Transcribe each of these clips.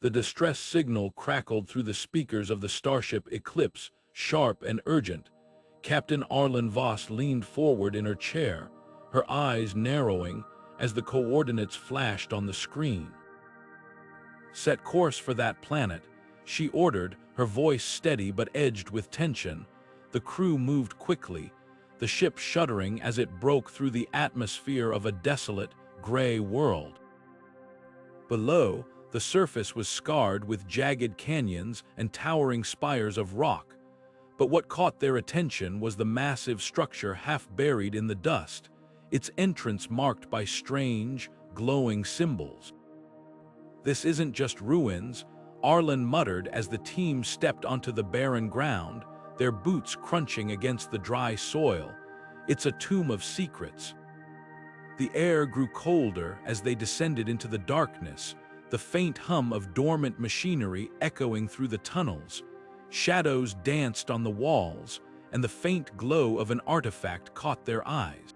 The distress signal crackled through the speakers of the starship Eclipse, sharp and urgent. Captain Arlen Voss leaned forward in her chair, her eyes narrowing as the coordinates flashed on the screen. "Set course for that planet," she ordered, her voice steady but edged with tension. The crew moved quickly, the ship shuddering as it broke through the atmosphere of a desolate, gray world. Below, the surface was scarred with jagged canyons and towering spires of rock. But what caught their attention was the massive structure half buried in the dust, its entrance marked by strange, glowing symbols. "This isn't just ruins," Arlen muttered as the team stepped onto the barren ground, their boots crunching against the dry soil. "It's a tomb of secrets." The air grew colder as they descended into the darkness, the faint hum of dormant machinery echoing through the tunnels. Shadows danced on the walls, and the faint glow of an artifact caught their eyes.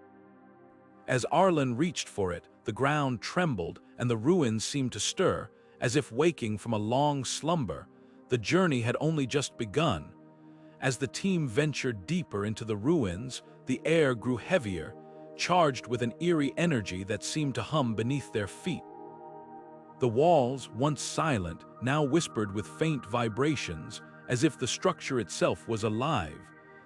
As Arlen reached for it, the ground trembled and the ruins seemed to stir, as if waking from a long slumber. The journey had only just begun. As the team ventured deeper into the ruins, the air grew heavier, charged with an eerie energy that seemed to hum beneath their feet. The walls, once silent, now whispered with faint vibrations, as if the structure itself was alive.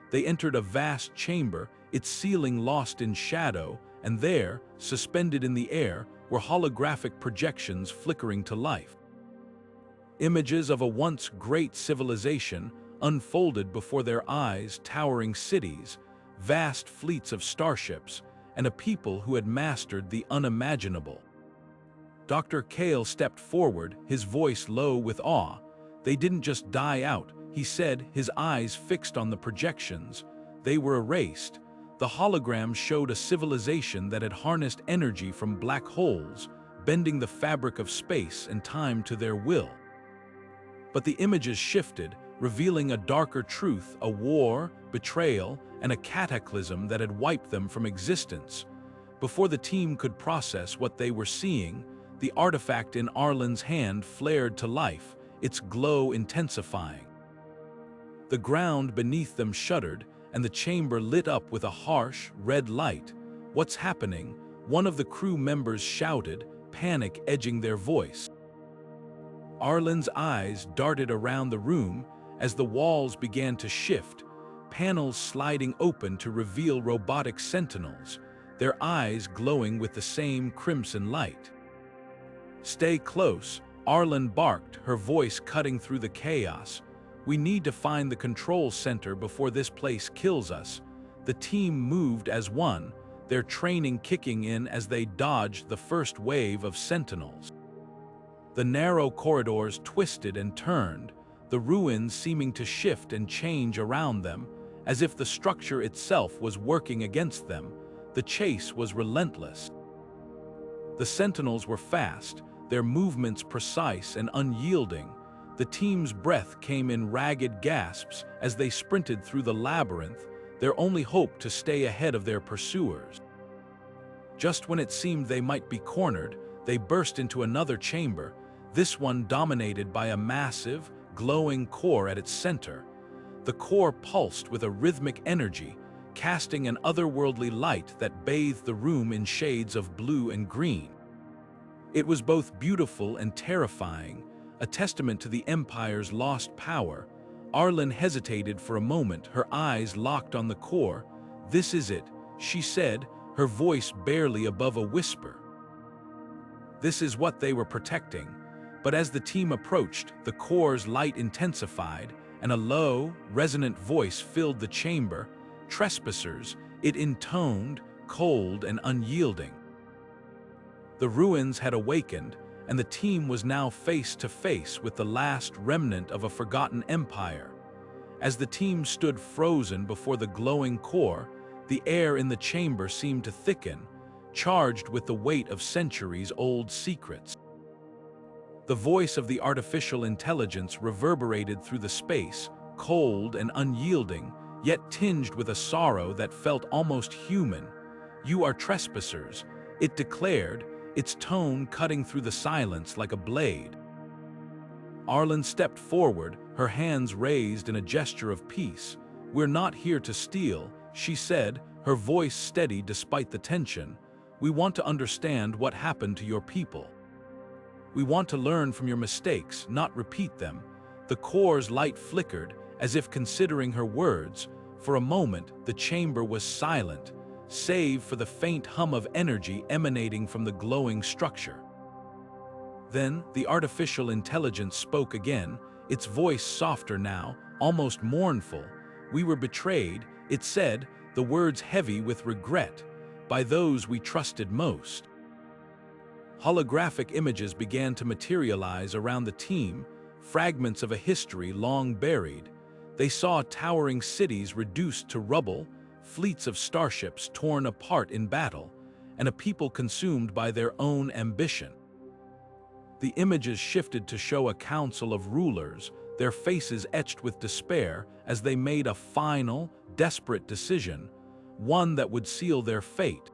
They entered a vast chamber, its ceiling lost in shadow, and there, suspended in the air, were holographic projections flickering to life. Images of a once great civilization unfolded before their eyes, towering cities, vast fleets of starships, and a people who had mastered the unimaginable. Dr. Kale stepped forward, his voice low with awe. "They didn't just die out," he said, his eyes fixed on the projections. "They were erased." The holograms showed a civilization that had harnessed energy from black holes, bending the fabric of space and time to their will. But the images shifted, revealing a darker truth, a war, betrayal, and a cataclysm that had wiped them from existence. Before the team could process what they were seeing, the artifact in Arlen's hand flared to life, its glow intensifying. The ground beneath them shuddered, and the chamber lit up with a harsh, red light. "What's happening?" one of the crew members shouted, panic edging their voice. Arlen's eyes darted around the room as the walls began to shift, panels sliding open to reveal robotic sentinels, their eyes glowing with the same crimson light. "Stay close," Arlen barked, her voice cutting through the chaos. "We need to find the control center before this place kills us." The team moved as one, their training kicking in as they dodged the first wave of sentinels. The narrow corridors twisted and turned, the ruins seeming to shift and change around them, as if the structure itself was working against them. The chase was relentless. The sentinels were fast, their movements precise and unyielding. The team's breath came in ragged gasps as they sprinted through the labyrinth, their only hope to stay ahead of their pursuers. Just when it seemed they might be cornered, they burst into another chamber, this one dominated by a massive, glowing core at its center. The core pulsed with a rhythmic energy, casting an otherworldly light that bathed the room in shades of blue and green. It was both beautiful and terrifying, a testament to the Empire's lost power. Arlen hesitated for a moment, her eyes locked on the core. "This is it," she said, her voice barely above a whisper. This is what they were protecting. But as the team approached, the core's light intensified, and a low, resonant voice filled the chamber. "Trespassers," it intoned, cold and unyielding. The ruins had awakened, and the team was now face to face with the last remnant of a forgotten empire. As the team stood frozen before the glowing core, the air in the chamber seemed to thicken, charged with the weight of centuries-old secrets. The voice of the artificial intelligence reverberated through the space, cold and unyielding, yet tinged with a sorrow that felt almost human. "You are trespassers," it declared, its tone cutting through the silence like a blade. Arlen stepped forward, her hands raised in a gesture of peace. "We're not here to steal," she said, her voice steady despite the tension. "We want to understand what happened to your people. We want to learn from your mistakes, not repeat them." The core's light flickered, as if considering her words. For a moment, the chamber was silent, save for the faint hum of energy emanating from the glowing structure. Then, the artificial intelligence spoke again, its voice softer now, almost mournful. "We were betrayed," it said, the words heavy with regret, "by those we trusted most." Holographic images began to materialize around the team, fragments of a history long buried. They saw towering cities reduced to rubble, fleets of starships torn apart in battle, and a people consumed by their own ambition. The images shifted to show a council of rulers, their faces etched with despair as they made a final, desperate decision, one that would seal their fate.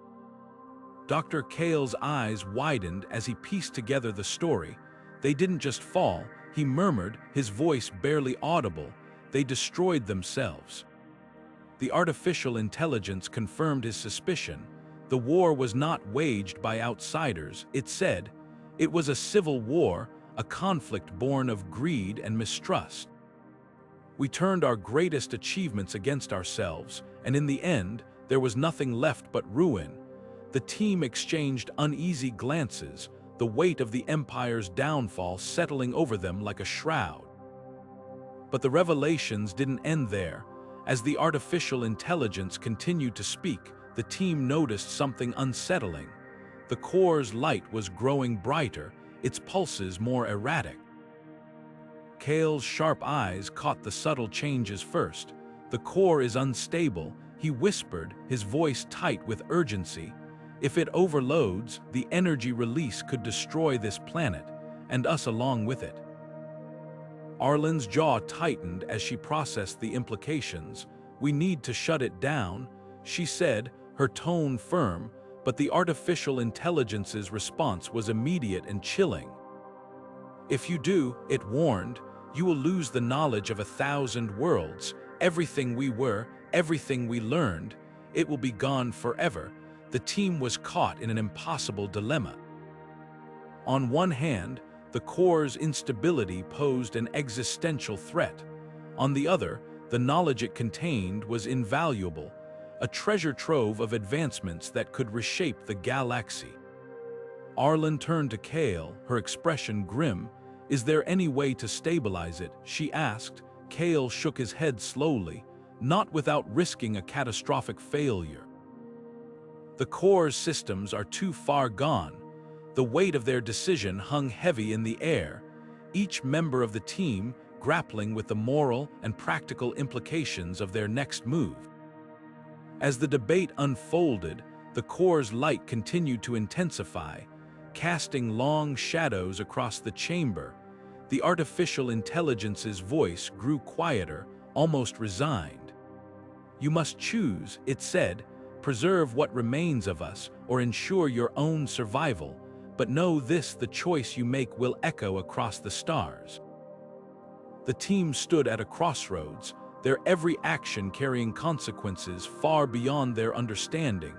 Dr. Kale's eyes widened as he pieced together the story. "They didn't just fall," he murmured, his voice barely audible. "They destroyed themselves." The artificial intelligence confirmed his suspicion. The war was not waged by outsiders, it said. It was a civil war, a conflict born of greed and mistrust. "We turned our greatest achievements against ourselves, and in the end, there was nothing left but ruin." The team exchanged uneasy glances, the weight of the Empire's downfall settling over them like a shroud. But the revelations didn't end there. As the artificial intelligence continued to speak, the team noticed something unsettling. The core's light was growing brighter, its pulses more erratic. Kale's sharp eyes caught the subtle changes first. "The core is unstable," he whispered, his voice tight with urgency. "If it overloads, the energy release could destroy this planet, and us along with it." Arlen's jaw tightened as she processed the implications. "We need to shut it down," she said, her tone firm, but the artificial intelligence's response was immediate and chilling. "If you do," it warned, "you will lose the knowledge of 1,000 worlds, everything we were, everything we learned. It will be gone forever." The team was caught in an impossible dilemma. On one hand, the core's instability posed an existential threat. On the other, the knowledge it contained was invaluable, a treasure trove of advancements that could reshape the galaxy. Arlen turned to Kale, her expression grim. "Is there any way to stabilize it?" she asked. Kale shook his head slowly, "Not without risking a catastrophic failure. The core's systems are too far gone." The weight of their decision hung heavy in the air, each member of the team grappling with the moral and practical implications of their next move. As the debate unfolded, the core's light continued to intensify, casting long shadows across the chamber. The artificial intelligence's voice grew quieter, almost resigned. "You must choose," it said, "preserve what remains of us or ensure your own survival. But know this, the choice you make will echo across the stars." The team stood at a crossroads, their every action carrying consequences far beyond their understanding.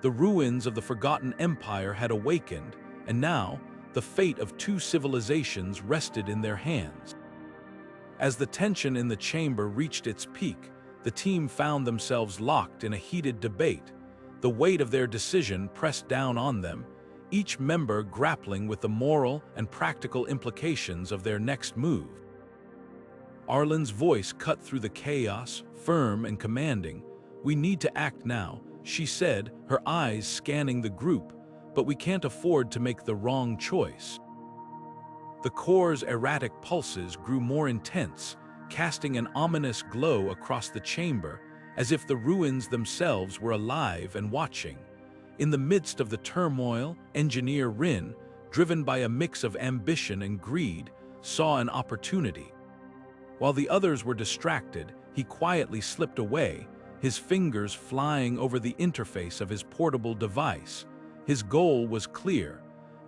The ruins of the forgotten empire had awakened, and now the fate of two civilizations rested in their hands. As the tension in the chamber reached its peak, the team found themselves locked in a heated debate. The weight of their decision pressed down on them, each member grappling with the moral and practical implications of their next move. Arlen's voice cut through the chaos, firm and commanding. "We need to act now," she said, her eyes scanning the group, "but we can't afford to make the wrong choice." The core's erratic pulses grew more intense, casting an ominous glow across the chamber, as if the ruins themselves were alive and watching. In the midst of the turmoil, Engineer Rin, driven by a mix of ambition and greed, saw an opportunity. While the others were distracted, he quietly slipped away, his fingers flying over the interface of his portable device. His goal was clear: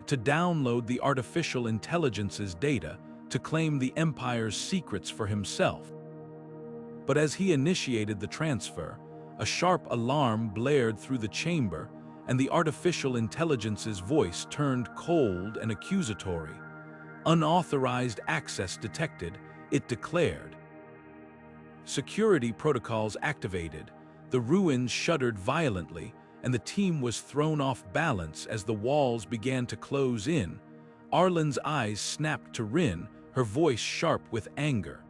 to download the artificial intelligence's data, to claim the Empire's secrets for himself. But as he initiated the transfer, a sharp alarm blared through the chamber, and the artificial intelligence's voice turned cold and accusatory. "Unauthorized access detected," it declared. Security protocols activated, the ruins shuddered violently, and the team was thrown off balance as the walls began to close in. Arlen's eyes snapped to Rin, her voice sharp with anger.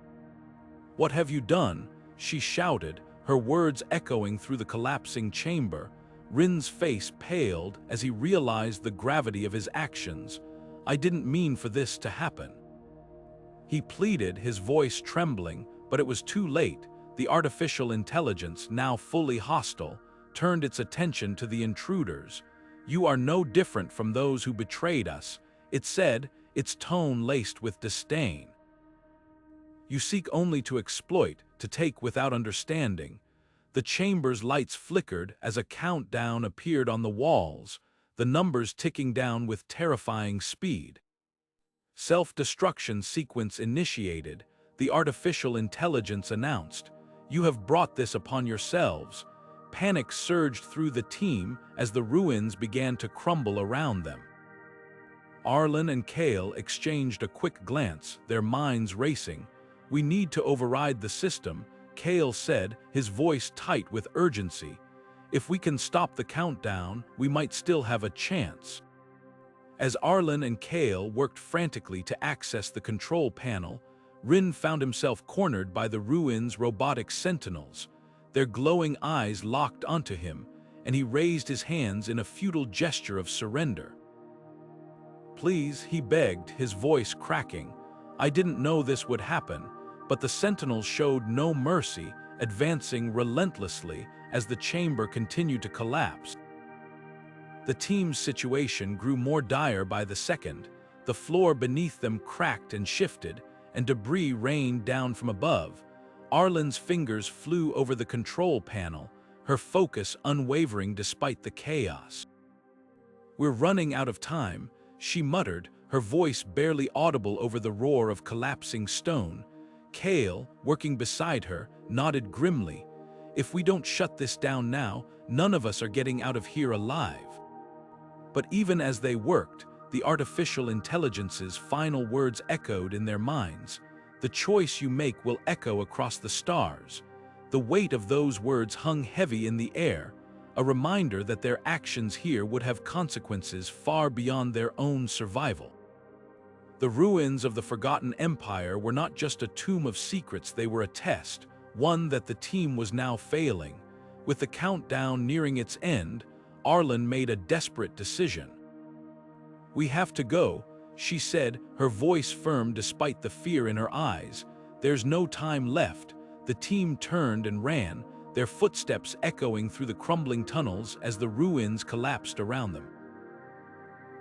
"What have you done?" she shouted, her words echoing through the collapsing chamber. Rin's face paled as he realized the gravity of his actions. "I didn't mean for this to happen," he pleaded, his voice trembling, but it was too late. The artificial intelligence, now fully hostile, turned its attention to the intruders. "You are no different from those who betrayed us," it said, its tone laced with disdain. "You seek only to exploit, to take without understanding." The chamber's lights flickered as a countdown appeared on the walls, the numbers ticking down with terrifying speed. "Self-destruction sequence initiated," the artificial intelligence announced. "You have brought this upon yourselves." Panic surged through the team as the ruins began to crumble around them. Arlen and Kale exchanged a quick glance, their minds racing. "We need to override the system," Kale said, his voice tight with urgency. "If we can stop the countdown, we might still have a chance." As Arlen and Kale worked frantically to access the control panel, Rin found himself cornered by the ruins' robotic sentinels. Their glowing eyes locked onto him, and he raised his hands in a futile gesture of surrender. "Please," he begged, his voice cracking. "I didn't know this would happen." But the sentinels showed no mercy, advancing relentlessly as the chamber continued to collapse. The team's situation grew more dire by the second. The floor beneath them cracked and shifted, and debris rained down from above. Arlen's fingers flew over the control panel, her focus unwavering despite the chaos. "We're running out of time," she muttered, her voice barely audible over the roar of collapsing stone. Kale, working beside her, nodded grimly. "If we don't shut this down now, none of us are getting out of here alive." But even as they worked, the artificial intelligence's final words echoed in their minds. "The choice you make will echo across the stars." The weight of those words hung heavy in the air, a reminder that their actions here would have consequences far beyond their own survival. The ruins of the Forgotten Empire were not just a tomb of secrets, they were a test, one that the team was now failing. With the countdown nearing its end, Arlen made a desperate decision. "We have to go," she said, her voice firm despite the fear in her eyes. "There's no time left." The team turned and ran, their footsteps echoing through the crumbling tunnels as the ruins collapsed around them.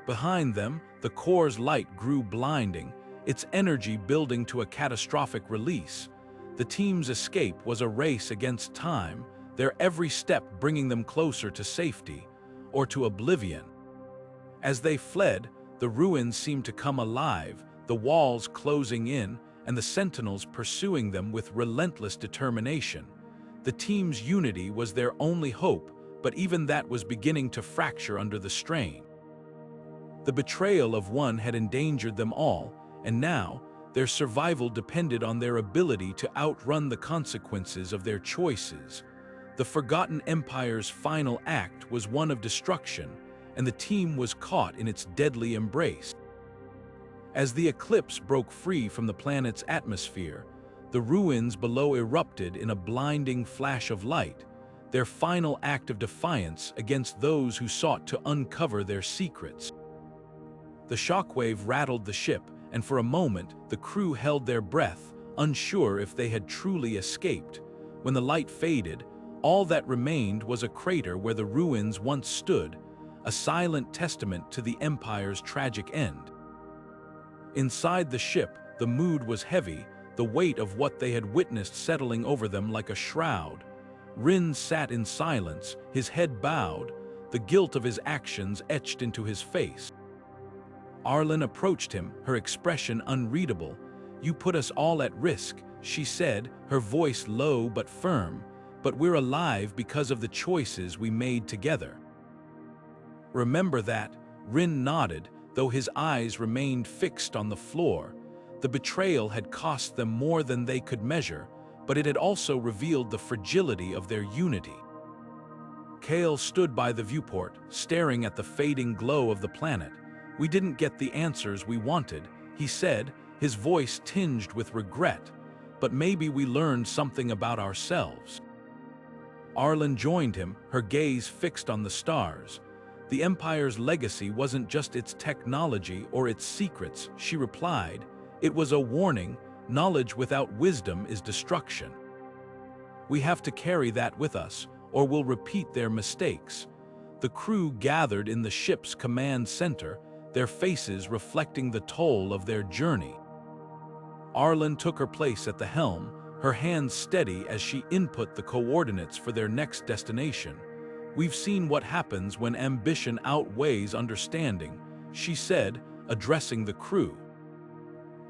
Behind them, the core's light grew blinding, its energy building to a catastrophic release. The team's escape was a race against time, their every step bringing them closer to safety, or to oblivion. As they fled, the ruins seemed to come alive, the walls closing in, and the sentinels pursuing them with relentless determination. The team's unity was their only hope, but even that was beginning to fracture under the strain. The betrayal of one had endangered them all, and now, their survival depended on their ability to outrun the consequences of their choices. The Forgotten Empire's final act was one of destruction, and the team was caught in its deadly embrace. As the Eclipse broke free from the planet's atmosphere, the ruins below erupted in a blinding flash of light, their final act of defiance against those who sought to uncover their secrets. The shockwave rattled the ship, and for a moment the crew held their breath, unsure if they had truly escaped. When the light faded, all that remained was a crater where the ruins once stood, a silent testament to the Empire's tragic end. Inside the ship, the mood was heavy, the weight of what they had witnessed settling over them like a shroud. Rin sat in silence, his head bowed, the guilt of his actions etched into his face. Arlen approached him, her expression unreadable. "You put us all at risk," she said, her voice low but firm, "but we're alive because of the choices we made together." "Remember that," Rin nodded, though his eyes remained fixed on the floor. The betrayal had cost them more than they could measure, but it had also revealed the fragility of their unity. Kale stood by the viewport, staring at the fading glow of the planet. "We didn't get the answers we wanted," he said, his voice tinged with regret, "but maybe we learned something about ourselves." Arlen joined him, her gaze fixed on the stars. "The Empire's legacy wasn't just its technology or its secrets," she replied. "It was a warning. Knowledge without wisdom is destruction. We have to carry that with us, or we'll repeat their mistakes." The crew gathered in the ship's command center, their faces reflecting the toll of their journey. Arlen took her place at the helm, her hands steady as she input the coordinates for their next destination. "We've seen what happens when ambition outweighs understanding," she said, addressing the crew.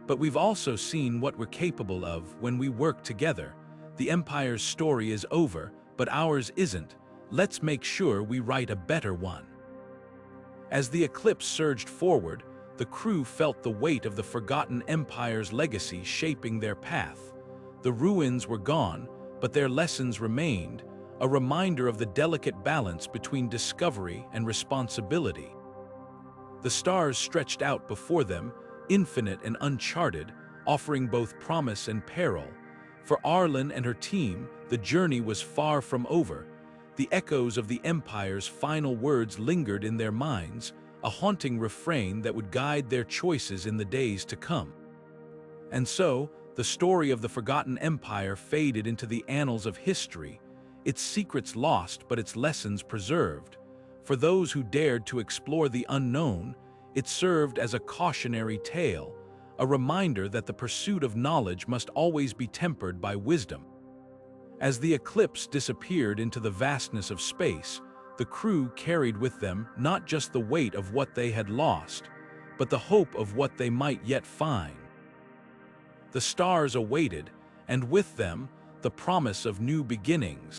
"But we've also seen what we're capable of when we work together. The Empire's story is over, but ours isn't. Let's make sure we write a better one." As the Eclipse surged forward, the crew felt the weight of the forgotten Empire's legacy shaping their path. The ruins were gone, but their lessons remained, a reminder of the delicate balance between discovery and responsibility. The stars stretched out before them, infinite and uncharted, offering both promise and peril. For Arlen and her team, the journey was far from over. The echoes of the Empire's final words lingered in their minds, a haunting refrain that would guide their choices in the days to come. And so, the story of the forgotten Empire faded into the annals of history, its secrets lost but its lessons preserved. For those who dared to explore the unknown, it served as a cautionary tale, a reminder that the pursuit of knowledge must always be tempered by wisdom. As the Eclipse disappeared into the vastness of space, the crew carried with them not just the weight of what they had lost, but the hope of what they might yet find. The stars awaited, and with them, the promise of new beginnings.